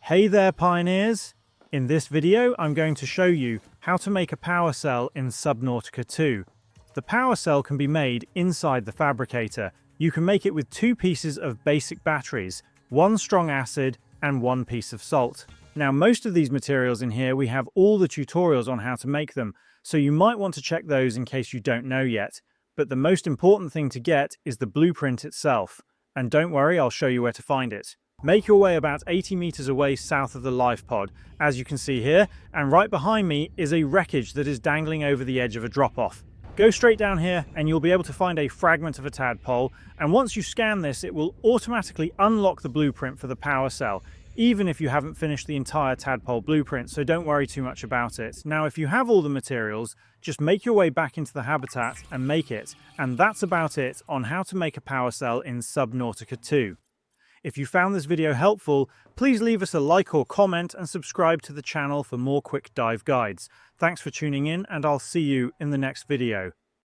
Hey there, pioneers! In this video, I'm going to show you how to make a power cell in Subnautica 2. The power cell can be made inside the fabricator. You can make it with two pieces of basic batteries, one strong acid and one piece of salt. Now, most of these materials in here, we have all the tutorials on how to make them, so you might want to check those in case you don't know yet. But the most important thing to get is the blueprint itself. And don't worry, I'll show you where to find it. Make your way about 80 meters away south of the life pod, as you can see here, and right behind me is a wreckage that is dangling over the edge of a drop-off. Go straight down here and you'll be able to find a fragment of a tadpole, and once you scan this, it will automatically unlock the blueprint for the power cell, even if you haven't finished the entire tadpole blueprint, so don't worry too much about it. Now, if you have all the materials, just make your way back into the habitat and make it, and that's about it on how to make a power cell in Subnautica 2. If you found this video helpful, please leave us a like or comment and subscribe to the channel for more quick dive guides. Thanks for tuning in, and I'll see you in the next video.